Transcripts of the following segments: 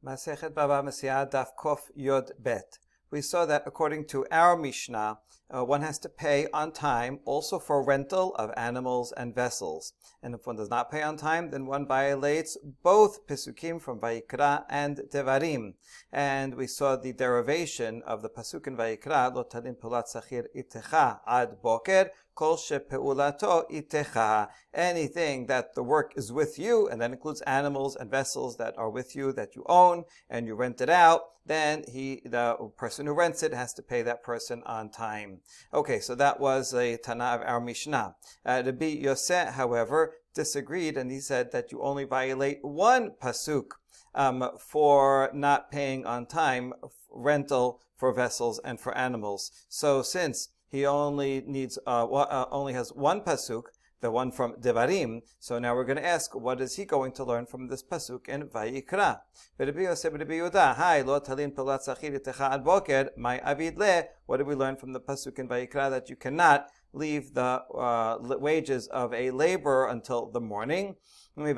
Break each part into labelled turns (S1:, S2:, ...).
S1: Masechet Baba Mesia Daf Kof Yod Bet. We saw that according to our Mishnah, one has to pay on time also for rental of animals and vessels. And if one does not pay on time, then one violates both Pesukim from Vayikra and Devarim. And we saw the derivation of the Pasuk in Vayikra, Lo talin pulat sachir itecha ad boker, kol shepeulato itecha. Anything that the work is with you, and that includes animals and vessels that are with you, that you own, and you rent it out, then the person who rents it has to pay that person on time. Okay, so that was a Tana of our Mishnah. Rabbi Yosef, however, disagreed, and he said that you only violate one pasuk for not paying on time rental for vessels and for animals. So since he only has one pasuk, the one from Devarim. So now we're going to ask, what is he going to learn from this pasuk in Vayikra? What did we learn from the pasuk in Vayikra? That you cannot leave the wages of a laborer until the morning. He needs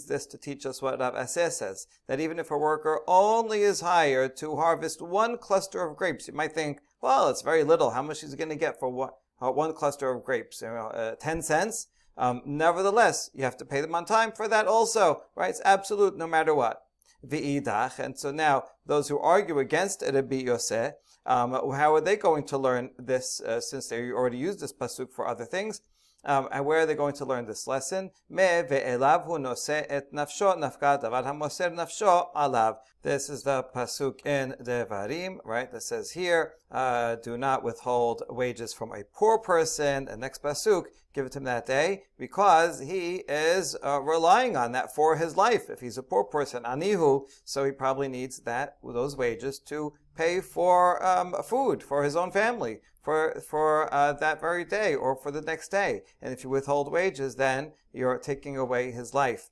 S1: this to teach us what Rav Aseh says, that even if a worker only is hired to harvest one cluster of grapes, you might think, well, it's very little. How much is he going to get for one cluster of grapes? 10 cents? Nevertheless, you have to pay them on time for that also, right? It's absolute no matter what. V'idach, and so now those who argue against Rabbi Yosef, how are they going to learn this since they already used this pasuk for other things? And where are they going to learn this lesson? This is the pasuk in Devarim, right? That says here, do not withhold wages from a poor person. The next pasuk, give it to him that day, because he is relying on that for his life. If he's a poor person, anihu, so he probably needs those wages to pay for food for his own family, for that very day or for the next day. And if you withhold wages, then you're taking away his life.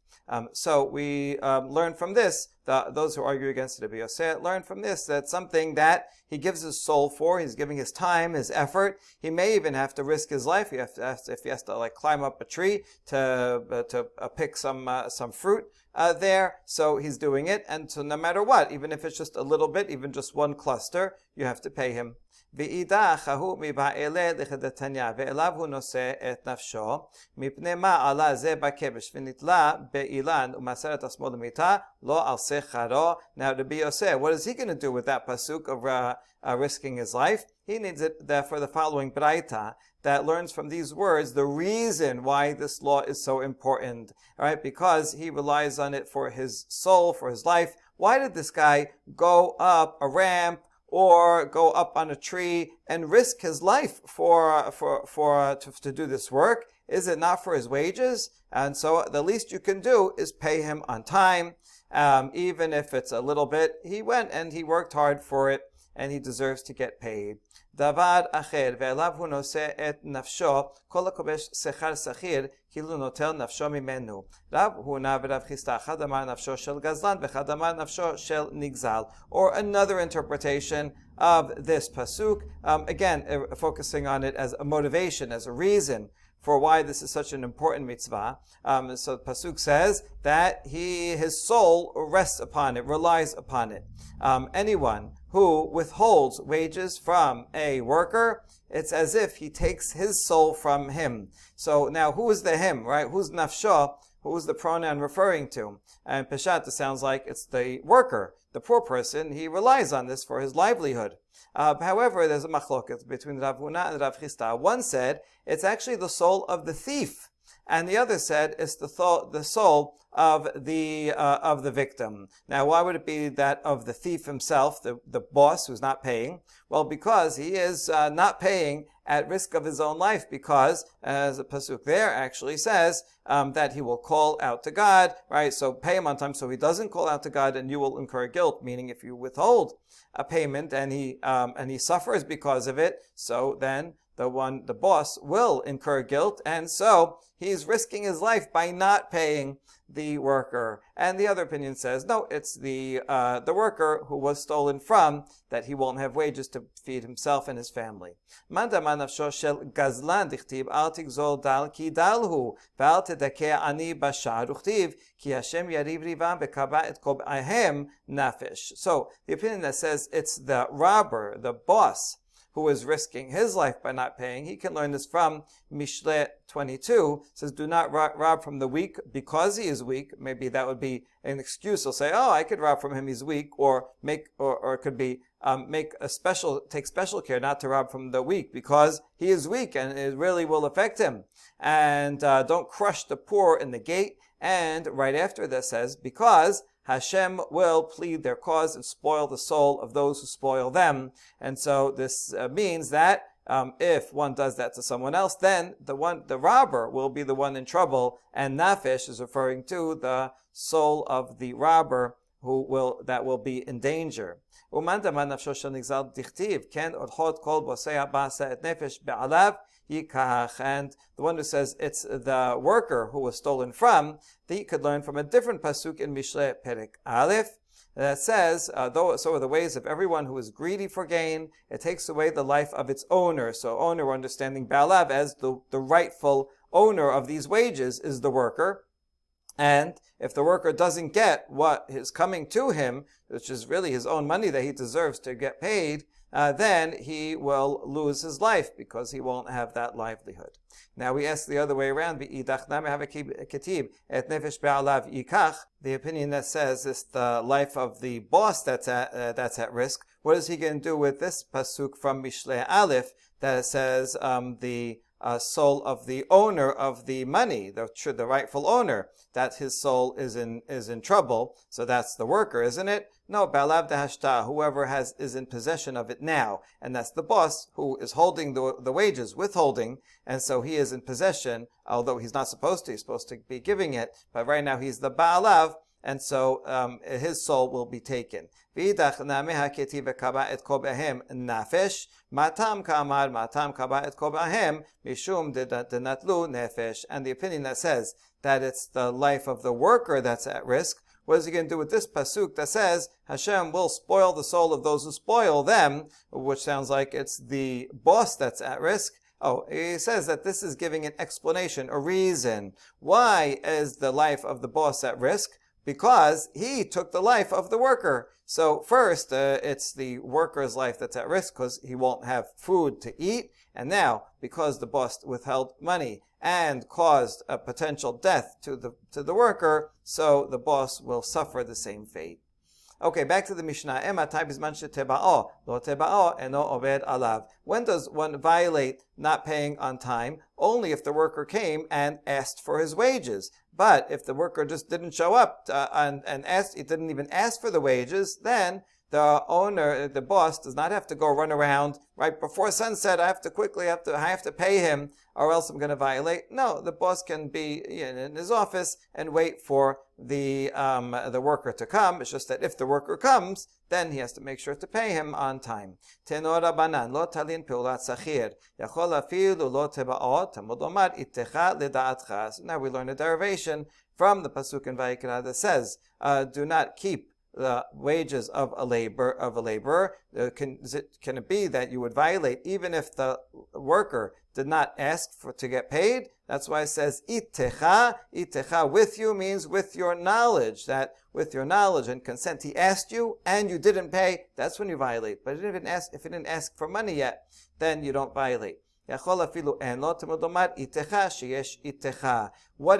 S1: So we learn from this, those who argue against Rabbi Yosef learn from this that something that he gives his soul for, he's giving his time, his effort. He may even have to risk his life. If he has to climb up a tree to pick some fruit there, so he's doing it. And so no matter what, even if it's just a little bit, even just one cluster, you have to pay him. ואידך ההוא מבעלה לכדתניא ואליו הוא נושא את נפשו מפני מה עלה זה בכבש ונתלה באילן ומסר את עצמו למיתה לא על שכרו. Now Rabbi Yosef, what is he going to do with that pasuk of risking his life? He needs it for the following braita that learns from these words the reason why this law is so important. All right, because he relies on it for his soul, for his life. Why did this guy go up a ramp or go up on a tree and risk his life to do this work? Is it not for his wages? And so the least you can do is pay him on time, even if it's a little bit. He went and he worked hard for it, and he deserves to get paid. דבר אחר, ואליו הוא נושא את נפשו, כל הכובש שכר שכיר, כאילו נוטל נפשו ממנו. רב הונא ורב חיסדא, אחד אמר נפשו של גזלן, ואחד אמר נפשו של נגזל. Or another interpretation of this pasuk, again, focusing on it as a motivation, as a reason for why this is such an important mitzvah. So the pasuk says that his soul rests upon it, relies upon it. Anyone who withholds wages from a worker, it's as if he takes his soul from him. So now who is the him, right? Who's nafsho? Who's the pronoun referring to? And Peshat, it sounds like it's the worker, the poor person. He relies on this for his livelihood. However, there's a machloket between Rav Huna and Rav Chisda. One said it's actually the soul of the thief, and the other said it's the soul of the victim. Now, why would it be that of the thief himself, the boss who's not paying? Well, because he is not paying at risk of his own life, because, as the pasuk there actually says, that he will call out to God, right? So pay him on time so he doesn't call out to God, and you will incur guilt, meaning if you withhold a payment and he suffers because of it, so then the boss, will incur guilt, and so he's risking his life by not paying the worker. And the other opinion says, no, it's the worker who was stolen from, that he won't have wages to feed himself and his family. Manda manafsho shel gazlan dichtib al tigzol dal ki dalhu val tedake ani bashar uchtiv ki Hashem yariv rivam bekaba et kobahem nafish. So the opinion that says it's the robber, the boss, who is risking his life by not paying, he can learn this from Mishle 22. It says, do not rob from the weak because he is weak. Maybe that would be an excuse. He'll say, oh, I could rob from him, he's weak, or it could be take special care not to rob from the weak because he is weak and it really will affect him. And don't crush the poor in the gate. And right after this says, because Hashem will plead their cause and spoil the soul of those who spoil them. And so this means that if one does that to someone else, then the robber will be the one in trouble. And nafish is referring to the soul of the robber that will be in danger. And the one who says it's the worker who was stolen from, that you could learn from a different pasuk in Mishle Perek Aleph that says, so are the ways of everyone who is greedy for gain. It takes away the life of its owner. So owner, understanding Ba'alav as the rightful owner of these wages, is the worker. And if the worker doesn't get what is coming to him, which is really his own money that he deserves to get paid, then he will lose his life because he won't have that livelihood. Now we ask the other way around. The opinion that says it's the life of the boss that's at risk. What is he going to do with this pasuk from Mishle Aleph that says the soul of the owner of the money, the rightful owner, that his soul is in trouble? So that's the worker, isn't it? No, Ba'alav dehashta, whoever is in possession of it now, and that's the boss who is holding the wages, withholding, and so he is in possession, although he's not supposed to. He's supposed to be giving it, but right now he's the Ba'alav, and so his soul will be taken. V'idach nameha keti v'kaba et kobahem nafesh, matam kamar matam kaba et kobahem mishum denatlu nefesh. And the opinion that says that it's the life of the worker that's at risk, what is he going to do with this pasuk that says Hashem will spoil the soul of those who spoil them, which sounds like it's the boss that's at risk? Oh, he says that this is giving an explanation, a reason. Why is the life of the boss at risk? Because he took the life of the worker. So first, it's the worker's life that's at risk because he won't have food to eat. And now, because the boss withheld money and caused a potential death to the worker, so the boss will suffer the same fate. Okay, back to the Mishnah. When does one violate not paying on time? Only if the worker came and asked for his wages. But if the worker just didn't show up and he didn't even ask for the wages, then the owner, the boss, does not have to go run around right before sunset. I have to pay him, or else I'm going to violate. No, the boss can be in his office and wait for the worker to come. It's just that if the worker comes, then he has to make sure to pay him on time. Tenor Rabbanan lo talin peulat sachir yachol afilu lo tebaot tamud omar ittecha ledaatcha. So now we learn a derivation from the pasuk in Vayikra that says, "Do not keep the wages of a laborer." Can it be that you would violate even if the worker did not ask to get paid? That's why it says ittecha. Ittecha, with you, means with your knowledge. That with your knowledge and consent he asked you and you didn't pay, that's when you violate. But if he didn't ask for money yet, then you don't violate. What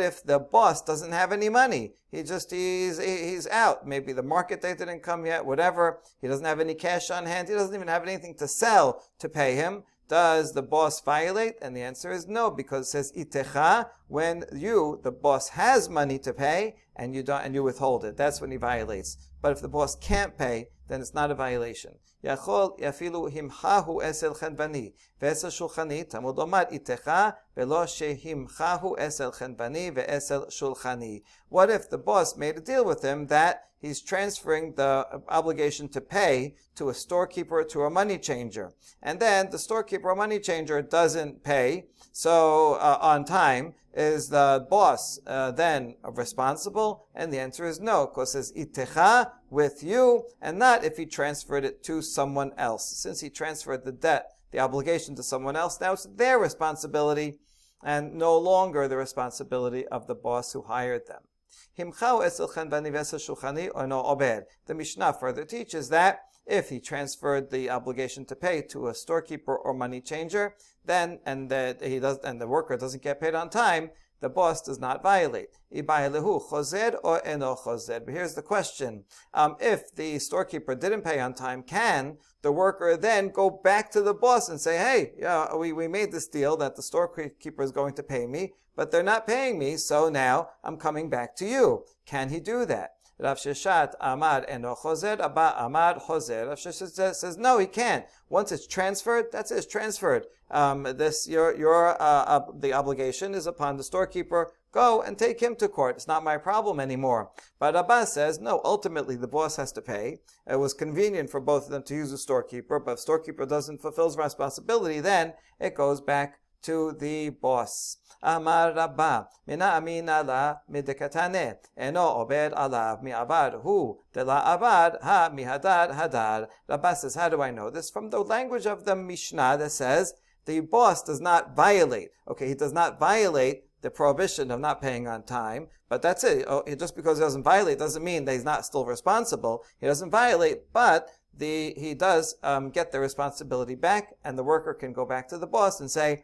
S1: if the boss doesn't have any money? He's out. Maybe the market day didn't come yet, whatever. He doesn't have any cash on hand. He doesn't even have anything to sell to pay him. Does the boss violate? And the answer is no, because it says itecha, when you, the boss, has money to pay and you don't, and you withhold it. That's when he violates. But if the boss can't pay, then it's not a violation. יכול אפילו המחהו אצל חנווני ואצל שולחני תלמוד לומר איתך ולא שהמחהו אצל חנווני ואצל שולחני. What if the boss made a deal with him that he's transferring the obligation to pay to a storekeeper, to a money changer, and then the storekeeper or money changer doesn't pay on time? Is the boss then responsible? And the answer is no, because it says itecha, with you, and not if he transferred it to someone else. Since he transferred the debt, the obligation to someone else, now it's their responsibility and no longer the responsibility of the boss who hired them. The Mishnah further teaches that if he transferred the obligation to pay to a storekeeper or money changer, then and the worker doesn't get paid on time, the boss does not violate. But here's the question. If the storekeeper didn't pay on time, can the worker then go back to the boss and say, hey, we made this deal that the storekeeper is going to pay me, but they're not paying me, so now I'm coming back to you? Can he do that? Rav Sheshat Amar eno chozer, Abba Amar chozer. Rav Sheshat says no, he can't. Once it's transferred, that's it, it's transferred. The obligation is upon the storekeeper. Go and take him to court. It's not my problem anymore. But Abba says no. Ultimately, the boss has to pay. It was convenient for both of them to use the storekeeper, but if the storekeeper doesn't fulfill his responsibility, then it goes back to the boss. Amar Rabba, mina amina la midekatane, eno obed alav mi'avad hu, de la avad ha mihadar hadar. Rabba says, how do I know this? From the language of the Mishnah that says the boss does not violate. Okay, he does not violate the prohibition of not paying on time, but that's it. Just because he doesn't violate doesn't mean that he's not still responsible. He doesn't violate, but he does get the responsibility back, and the worker can go back to the boss and say,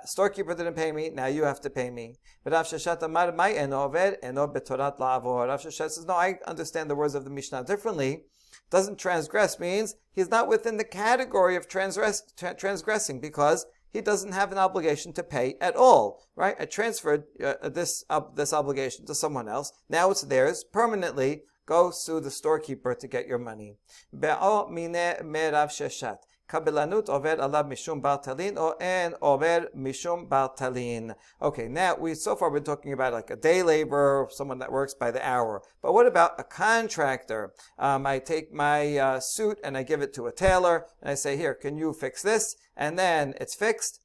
S1: storekeeper didn't pay me, now you have to pay me. But Rav Sheshat Amar Mai eno oved eno betorat la'avor. Rav Sheshat says, no, I understand the words of the Mishnah differently. Doesn't transgress means he's not within the category of transgressing because he doesn't have an obligation to pay at all, right? I transferred this obligation to someone else. Now it's theirs permanently. Go sue the storekeeper to get your money. Be'o mine me Rav Sheshat. Kabelanut over alab mishum bartalin or en over mishum bartalin. Okay, now so far been talking about like a day laborer, someone that works by the hour. But what about a contractor? I take my suit and I give it to a tailor and I say, here, can you fix this? And then it's fixed.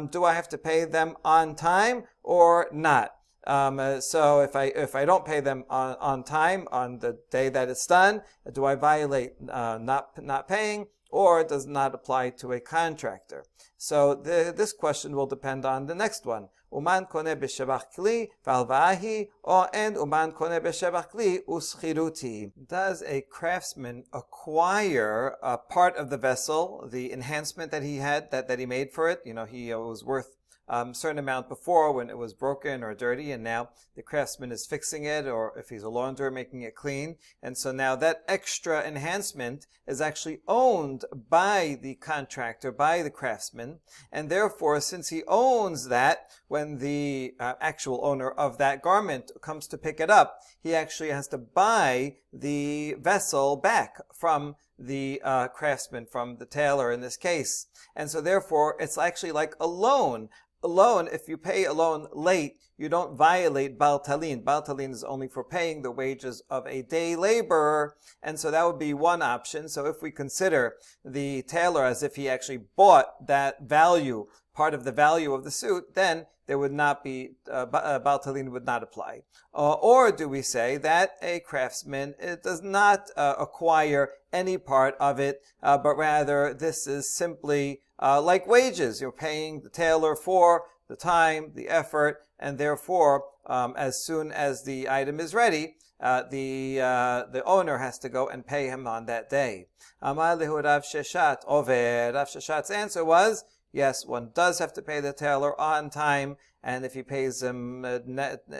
S1: Do I have to pay them on time or not? So if I don't pay them on time on the day that it's done, do I violate not paying? Or does not apply to a contractor? So this question will depend on the next one. Uman kone b'shebach kli v'alva'ahi, and uman kone b'shebach kli uschiruti. Does a craftsman acquire a part of the vessel, the enhancement that he had, that he made for it? He was worth a certain amount before when it was broken or dirty, and now the craftsman is fixing it, or if he's a launderer, making it clean. And so now that extra enhancement is actually owned by the contractor, by the craftsman, and therefore, since he owns that, when the actual owner of that garment comes to pick it up, he actually has to buy the vessel back from the craftsman, from the tailor in this case. And so therefore, it's actually like a loan. A loan, if you pay a loan late, you don't violate Baltalin. Baltalin is only for paying the wages of a day laborer, and so that would be one option. So if we consider the tailor as if he actually bought that value, part of the value of the suit, then there would not be, Baltalin would not apply. Or do we say that a craftsman does not acquire any part of it, but rather this is simply like wages. You're paying the tailor for the time, the effort, and therefore, as soon as the item is ready, the owner has to go and pay him on that day. Amar lehu Rav Sheshat over. Rav Sheshat's answer was, yes, one does have to pay the tailor on time, and if he pays him a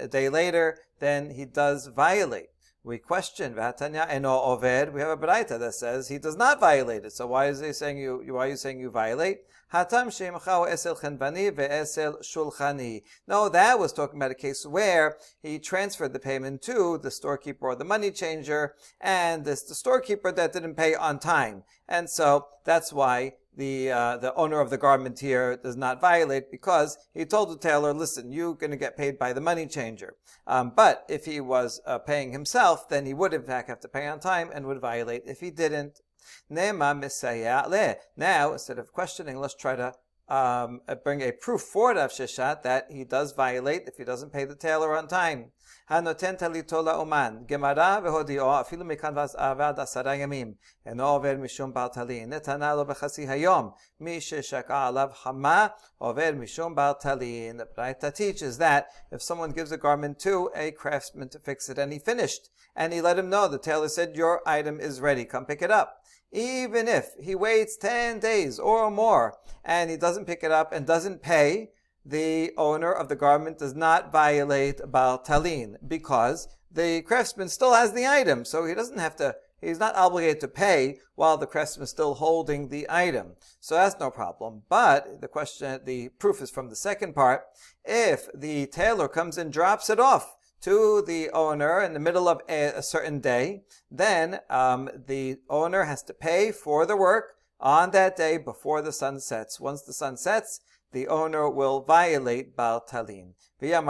S1: day later, then he does violate. We question Vatanya eno oved. We have a baraita that says he does not violate it. So why is he saying why are you saying you violate? Hatam shemcha esel chenvani ve'esel shulchani. No, that was talking about a case where he transferred the payment to the storekeeper or the money changer, and the storekeeper that didn't pay on time, and so that's why the owner of the garment here does not violate, because he told the tailor, listen, you're going to get paid by the money changer. But if he was paying himself, then he would in fact have to pay on time and would violate if he didn't. Now, instead of questioning, let's try to bring a proof for Rav Sheshat that he does violate if he doesn't pay the tailor on time. הנותן טליתו לאומן, גמרא והודיעו אפילו מכאן ועד 10 ימים, אינו עובר משום בעל טלין, נתנה לו בחצי היום, מי ששקע עליו חמה, עובר משום בעל טלין. The Braita teaches that if someone gives a garment to a craftsman to fix it and he finished, and he let him know, the tailor said, your item is ready, come pick it up. Even if he waits 10 days or more, and he doesn't pick it up and doesn't pay, the owner of the garment does not violate Baal Talin, because the craftsman still has the item, so he's not obligated to pay while the craftsman is still holding the item. So that's no problem. But the proof is from the second part. If the tailor comes and drops it off to the owner in the middle of a certain day, then the owner has to pay for the work on that day before the sun sets. Once the sun sets, the owner will violate Baal Talin. And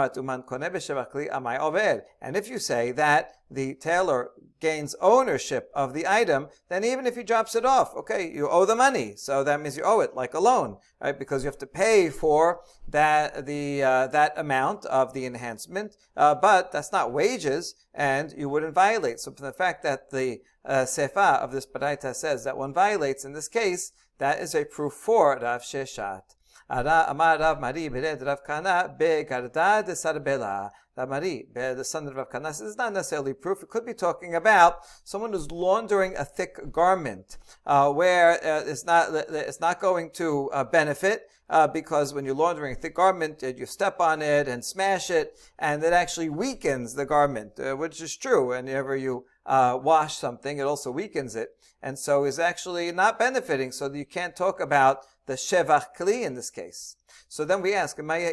S1: if you say that the tailor gains ownership of the item, then even if he drops it off, okay, you owe the money. So that means you owe it like a loan, right? Because you have to pay for that amount of the enhancement, but that's not wages, and you wouldn't violate. So from the fact that the sefa of this baraita says that one violates in this case, that is a proof for Rav Sheshat. Amar Rav Mari bered Rav Kana begarda de sarbela. Rav Mari, the son of Rav Kana, this is not necessarily proof. It could be talking about someone who's laundering a thick garment, where it's not going to benefit, because when you're laundering a thick garment, you step on it and smash it, and it actually weakens the garment, which is true. Whenever you wash something, it also weakens it, and so is actually not benefiting. So you can't talk about the shevach kli in this case. So then we ask, well, why do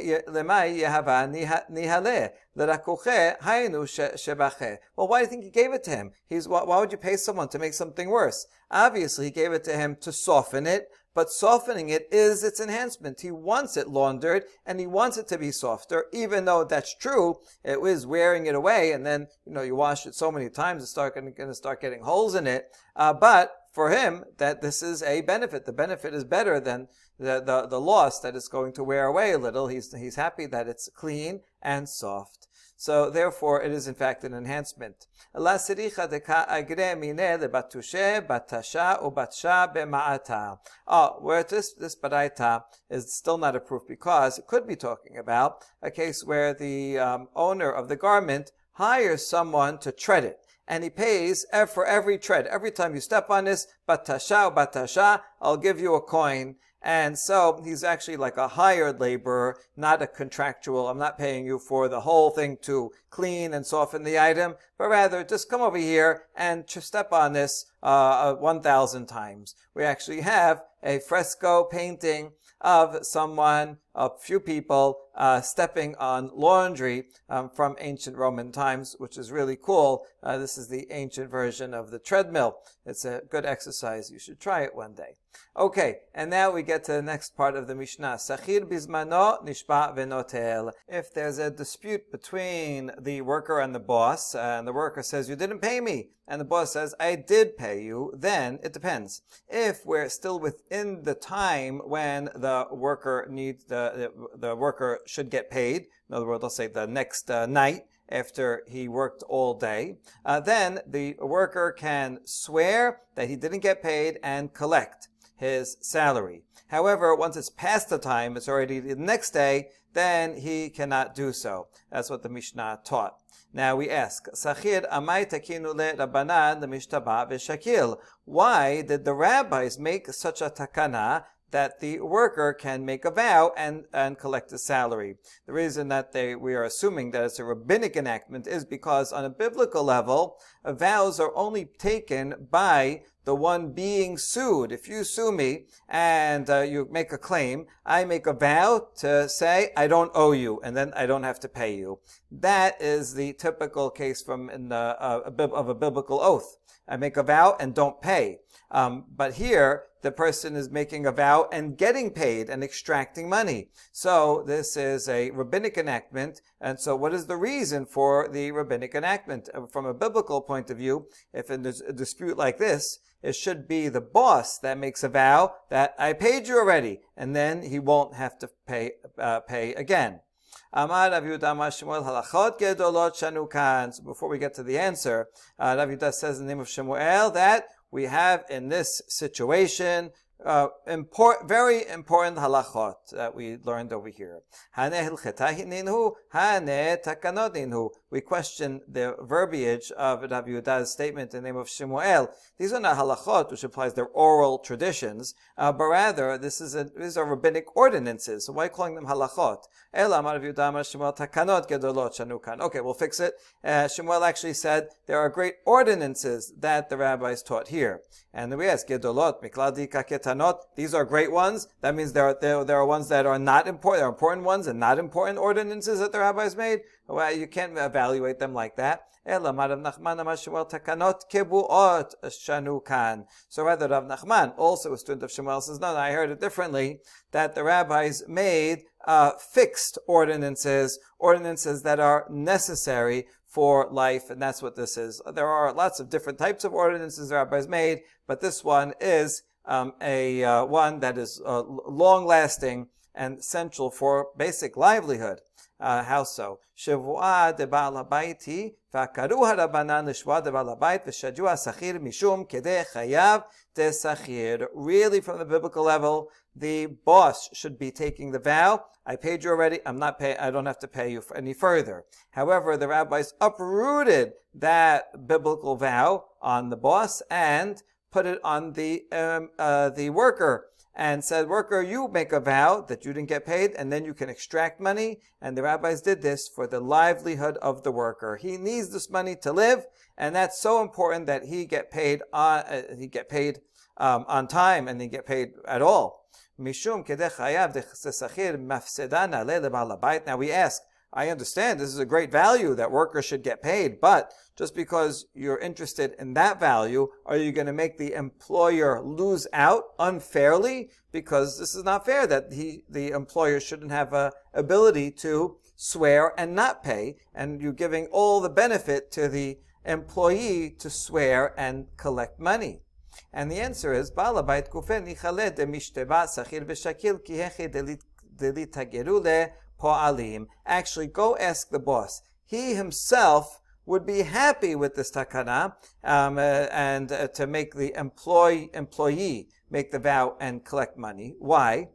S1: you think he gave it to him? Why would you pay someone to make something worse? Obviously, he gave it to him to soften it, but softening it is its enhancement. He wants it laundered, and he wants it to be softer, even though that's true. It is wearing it away, and then, you wash it so many times, it's going to start getting holes in it. But for him, that this is a benefit. The benefit is better than the loss that it's going to wear away a little. He's happy that it's clean and soft. So therefore, it is in fact an enhancement. Where this baraita is still not a proof, because it could be talking about a case where the owner of the garment hires someone to tread it, and he pays for every tread. Every time you step on this, batasha, I'll give you a coin. And so he's actually like a hired laborer, not a contractual. I'm not paying you for the whole thing to clean and soften the item, but rather just come over here and step on this 1,000 times. We actually have a fresco painting of a few people stepping on laundry from ancient Roman times, which is really cool. This is the ancient version of the treadmill. It's a good exercise. You should try it one day. Okay, and now we get to the next part of the Mishnah. Sachir bizmano nishba venotel. If there's a dispute between the worker and the boss, and the worker says, you didn't pay me, and the boss says, I did pay you, then it depends. If we're still within the time when the worker needs the worker should get paid, in other words, let's say the next night after he worked all day, then the worker can swear that he didn't get paid and collect his salary. However, once it's past the time, it's already the next day, then he cannot do so. That's what the Mishnah taught. Now we ask, Sachir amai takinu le Rabbanan lemishtaba v'shakil. Why did the rabbis make such a takana that the worker can make a vow and collect his salary. The reason that we are assuming that it's a rabbinic enactment is because on a biblical level, vows are only taken by the one being sued. If you sue me and you make a claim, I make a vow to say I don't owe you, and then I don't have to pay you. That is the typical case of a biblical oath. I make a vow and don't pay. But here, the person is making a vow and getting paid and extracting money. So this is a rabbinic enactment. And so what is the reason for the rabbinic enactment? From a biblical point of view, if there's a dispute like this, it should be the boss that makes a vow that I paid you already, and then he won't have to pay again. So before we get to the answer, Rav Yehuda says in the name of Shemuel that we have in this situation very important halachot that we learned over here. We question the verbiage of Rav Yehuda's statement in the name of Shemuel. These are not halachot, which implies they're oral traditions, but rather these are rabbinic ordinances. So why calling them halachot? Okay, we'll fix it. Shemuel actually said there are great ordinances that the rabbis taught here. And then we ask, gedolot, mikladika ketanot, these are great ones. That means there are ones that are not important. There are important ones and not important ordinances that the rabbis made. Well, you can't evaluate them like that. So rather, Rav Nachman, also a student of Shemuel, says, no, I heard it differently, that the rabbis made fixed ordinances that are necessary for life, and that's what this is. There are lots of different types of ordinances the rabbis made, but this one is one that is long-lasting and essential for basic livelihood. How so? Shavua de Baal Habaiti v'akaru harabanan l'shua de Baal Habayit v'shadua sachir mishum kedei chayav de sachir. Really, from the biblical level, the boss should be taking the vow. I paid you already. I don't have to pay you any further. However, the rabbis uprooted that biblical vow on the boss and put it on the worker, and said, worker, you make a vow that you didn't get paid, and then you can extract money. And the rabbis did this for the livelihood of the worker. He needs this money to live, and that's so important that he get paid on time, and he get paid at all. Mishum kedei chayav de sachir mafsedana le lebal habayit. Now we ask, I understand this is a great value that workers should get paid, but just because you're interested in that value, are you going to make the employer lose out unfairly? Because this is not fair that the employer shouldn't have a ability to swear and not pay, and you're giving all the benefit to the employee to swear and collect money. And the answer is, Baal habayit kufeh nichale de mishteba sachir v'shakil ki hechi delitageru le po'alim. Actually, go ask the boss. He himself would be happy with this takana, and to make the employee make the vow and collect money. Why?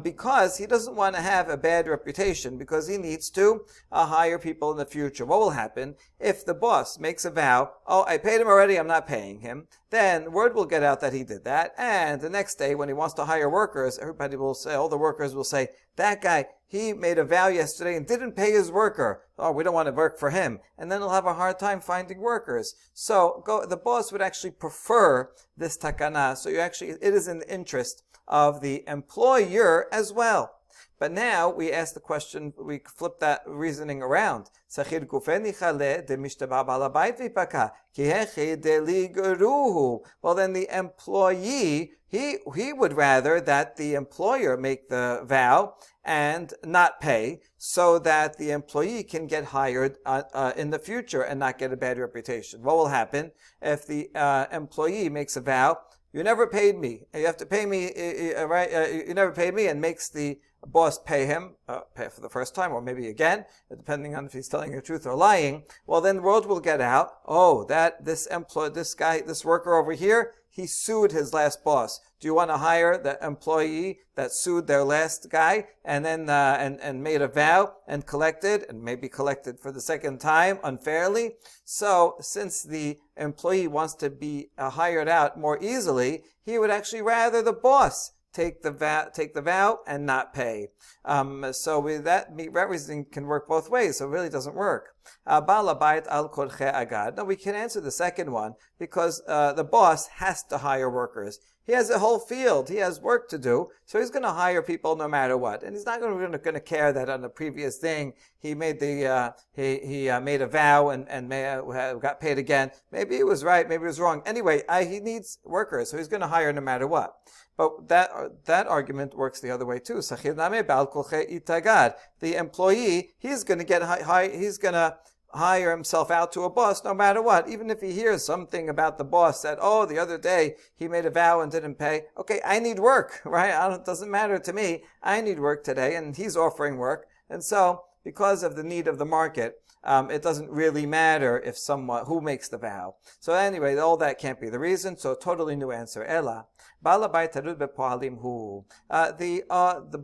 S1: Because he doesn't want to have a bad reputation, because he needs to hire people in the future. What will happen if the boss makes a vow, oh, I paid him already, I'm not paying him? Then word will get out that he did that, and the next day when he wants to hire workers, everybody will say, all the workers will say, that guy, he made a vow yesterday and didn't pay his worker. Oh, we don't want to work for him. And then he'll have a hard time finding workers. So the boss would actually prefer this takana. So it is in the interest of the employer as well. But now we ask the question, we flip that reasoning around. Well, then the employee, he would rather that the employer make the vow and not pay, so that the employee can get hired in the future and not get a bad reputation. What will happen if the employee makes a vow, you never paid me, you have to pay me, you never paid me, and makes the boss pay him, pay for the first time, or maybe again, depending on if he's telling the truth or lying. Well, then the word will get out, oh, that this worker over here, he sued his last boss. Do you want to hire the employee that sued their last guy and then and made a vow and collected, and maybe collected for the second time unfairly? So since the employee wants to be hired out more easily, he would actually rather the boss take the vow and not pay. That reasoning can work both ways, so it really doesn't work. Baal habayit al korchei agad. No, we can answer the second one because the boss has to hire workers. He has a whole field. He has work to do, so he's going to hire people no matter what. And he's not going to care that on the previous thing he made he made a vow and got paid again. Maybe it was right, maybe it was wrong. Anyway, he needs workers, so he's going to hire no matter what. But that argument works the other way too. The employee, he's going to hire himself out to a boss no matter what. Even if he hears something about the boss that, the other day he made a vow and didn't pay. Okay, I need work, right? It doesn't matter to me. I need work today, and he's offering work. And so, because of the need of the market, it doesn't really matter if who makes the vow. So anyway, all that can't be the reason. So totally new answer. Ella. The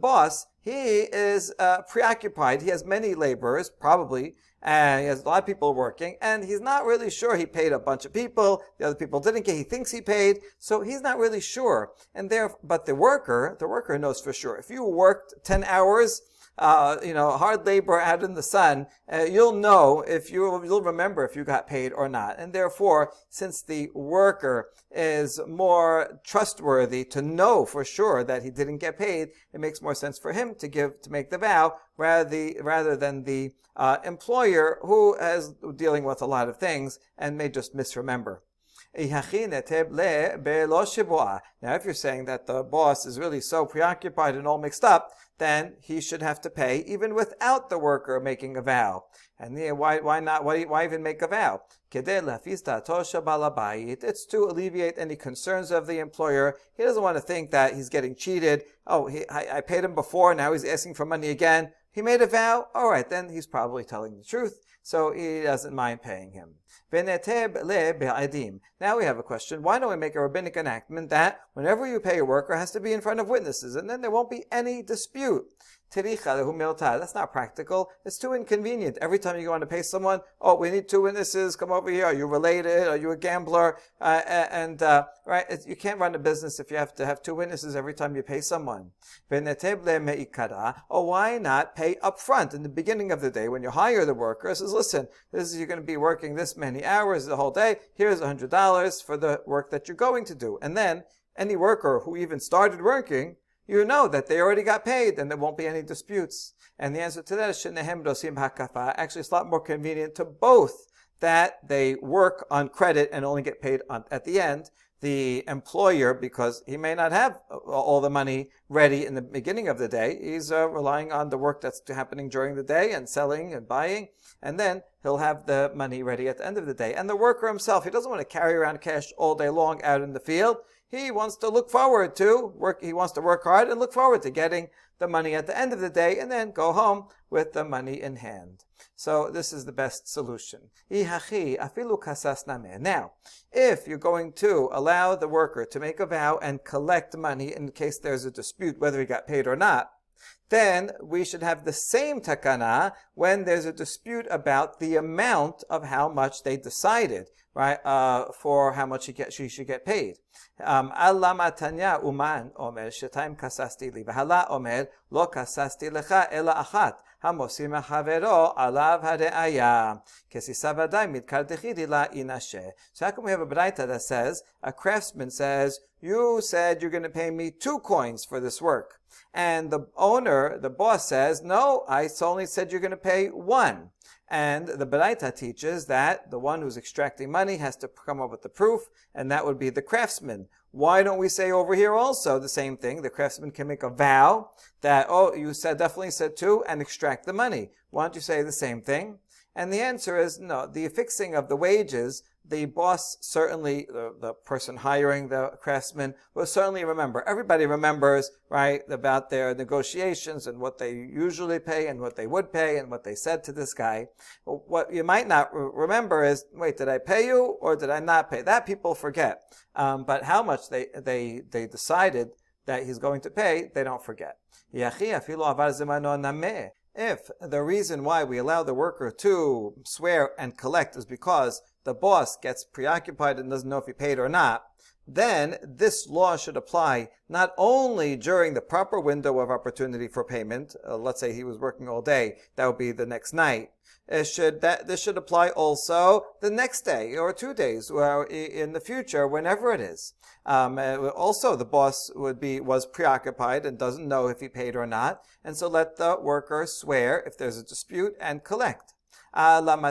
S1: boss, he is preoccupied. He has many laborers, probably, and he has a lot of people working, and he's not really sure. He paid a bunch of people. The other people didn't get. He thinks he paid, so he's not really sure. But the worker knows for sure. If you worked 10 hours, hard labor out in the sun, you'll know you'll remember if you got paid or not. And therefore, since the worker is more trustworthy to know for sure that he didn't get paid, it makes more sense for him to make the vow rather than the employer who is dealing with a lot of things and may just misremember. Now, if you're saying that the boss is really so preoccupied and all mixed up, then he should have to pay even without the worker making a vow. And why not? Why even make a vow? It's to alleviate any concerns of the employer. He doesn't want to think that he's getting cheated. I paid him before, now he's asking for money again. He made a vow. All right, then he's probably telling the truth, so he doesn't mind paying him. Now we have a question. Why don't we make a rabbinic enactment that whenever you pay a worker, it has to be in front of witnesses, and then there won't be any dispute? That's not practical. It's too inconvenient. Every time you want to pay someone, we need 2 witnesses. Come over here. Are you related? Are you a gambler? Right? You can't run a business if you have to have 2 witnesses every time you pay someone. Why not pay up front in the beginning of the day when you hire the worker? It says, listen, you're going to be working this many hours the whole day. Here's $100 for the work that you're going to do. And then any worker who even started working, you know that they already got paid and there won't be any disputes. And the answer to that is actually it's a lot more convenient to both that they work on credit and only get paid at the end. The employer, because he may not have all the money ready in the beginning of the day, he's relying on the work that's happening during the day and selling and buying, and then he'll have the money ready at the end of the day. And the worker himself, he doesn't want to carry around cash all day long out in the field. He wants to look forward to work. He wants to work hard and look forward to getting the money at the end of the day and then go home with the money in hand. So this is the best solution. Now, if you're going to allow the worker to make a vow and collect money in case there's a dispute whether he got paid or not, then we should have the same takana when there's a dispute about the amount of how much they decided, right, for how much she should get paid. Allah matanya uman omer shetayim kasasti li v'hala omer lo kasasti lecha ela achat hamosim havero alav hareaya kesisavadai mitkardechi la inashe. So how come we have a braita that says a craftsman says, you said you're going to pay me 2 coins for this work, and the owner, the boss, says, no, I only said you're going to pay 1. And the Baraita teaches that the one who's extracting money has to come up with the proof, and that would be the craftsman. Why don't we say over here also the same thing? The craftsman can make a vow that, you definitely said 2, and extract the money. Why don't you say the same thing? And the answer is no. The fixing of the wages, the boss certainly, the person hiring the craftsman will certainly remember. Everybody remembers, right, about their negotiations and what they usually pay and what they would pay and what they said to this guy. What you might not remember is, wait, did I pay you or did I not pay? That people forget. But how much they decided that he's going to pay, they don't forget. If the reason why we allow the worker to swear and collect is because the boss gets preoccupied and doesn't know if he paid or not, then this law should apply not only during the proper window of opportunity for payment. Let's say he was working all day, that would be the next night. This should apply also the next day or 2 days, or in the future, whenever it is. Also, the boss was preoccupied and doesn't know if he paid or not, and so let the worker swear if there's a dispute and collect. How come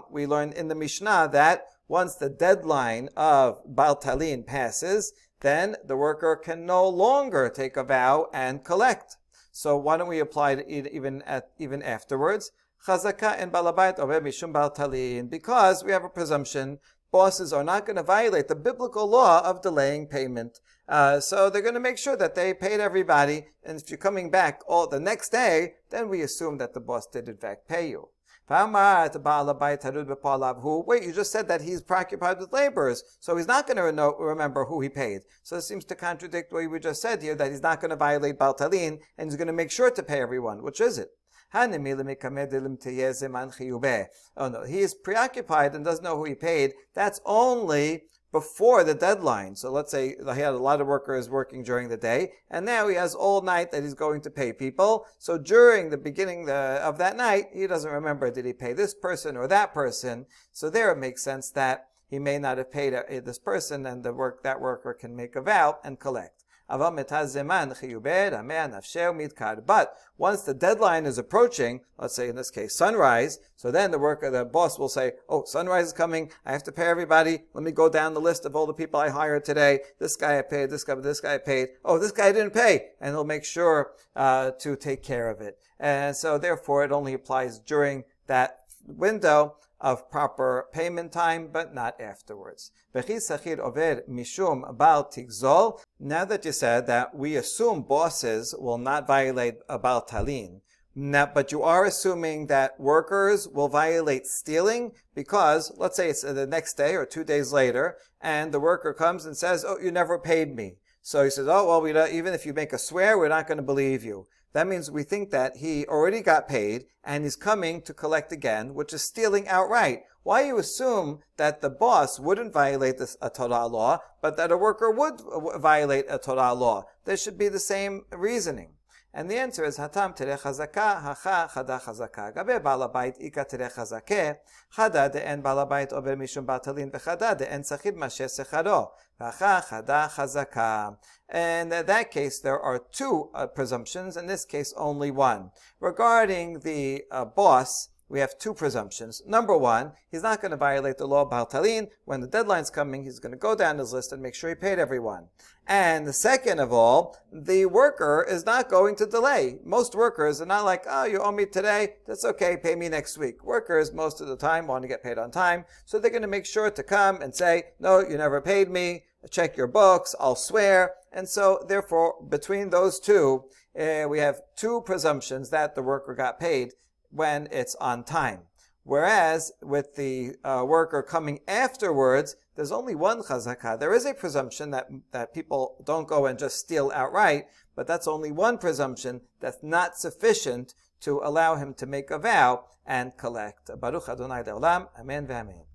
S1: we learn in the Mishnah that once the deadline of Baal Talin passes, then the worker can no longer take a vow and collect? So why don't we apply it even afterwards? Chazaka and Balabait over Mishum Baal Talin, because we have a presumption bosses are not going to violate the biblical law of delaying payment. So they're going to make sure that they paid everybody, and if you're coming back the next day, then we assume that the boss did in fact pay you. Wait, you just said that he's preoccupied with laborers, so he's not going to remember who he paid. So this seems to contradict what we just said here, that he's not going to violate Baal Talin, and he's going to make sure to pay everyone. Which is it? Oh no, he is preoccupied and doesn't know who he paid. That's only before the deadline. So let's say he had a lot of workers working during the day, and now he has all night that he's going to pay people. So during the beginning of that night, he doesn't remember, did he pay this person or that person? So there it makes sense that he may not have paid this person, and that worker can make a vow and collect. But once the deadline is approaching, let's say in this case sunrise, so then the boss will say, oh, sunrise is coming, I have to pay everybody, let me go down the list of all the people I hired today, this guy I paid, this guy I paid, oh, this guy didn't pay, and he'll make sure to take care of it. And so therefore it only applies during that window of proper payment time, but not afterwards. Now that you said that we assume bosses will not violate a Baal Talin, but you are assuming that workers will violate stealing, because let's say it's the next day or 2 days later, and the worker comes and says, oh, you never paid me. So he says, oh, well, even if you make a swear, we're not going to believe you. That means we think that he already got paid and he's coming to collect again, which is stealing outright. Why you assume that the boss wouldn't violate a Torah law, but that a worker would violate a Torah law? There should be the same reasoning. And the answer is, Hatam terech chazaka, hacha chada chazaka. Gabe balabait ika terech chazake, chada de'en balabait over mishum batalin, v'chada de'en sachid mashe secharo, hacha chada chazaka. And in that case, there are two presumptions. In this case, only one. Regarding the boss, we have two presumptions. Number one, he's not going to violate the law of Baal Talin. When the deadline's coming, he's going to go down his list and make sure he paid everyone. And the second of all, the worker is not going to delay. Most workers are not like, oh, you owe me today, that's okay, pay me next week. Workers, most of the time, want to get paid on time, so they're going to make sure to come and say, no, you never paid me, check your books, I'll swear. And so, therefore, between those two, we have two presumptions that the worker got paid when it's on time. Whereas with the worker coming afterwards, there's only one chazakah. There is a presumption that people don't go and just steal outright, but that's only one presumption that's not sufficient to allow him to make a vow and collect. Baruch Adonai Le'olam, Amen v'Amen.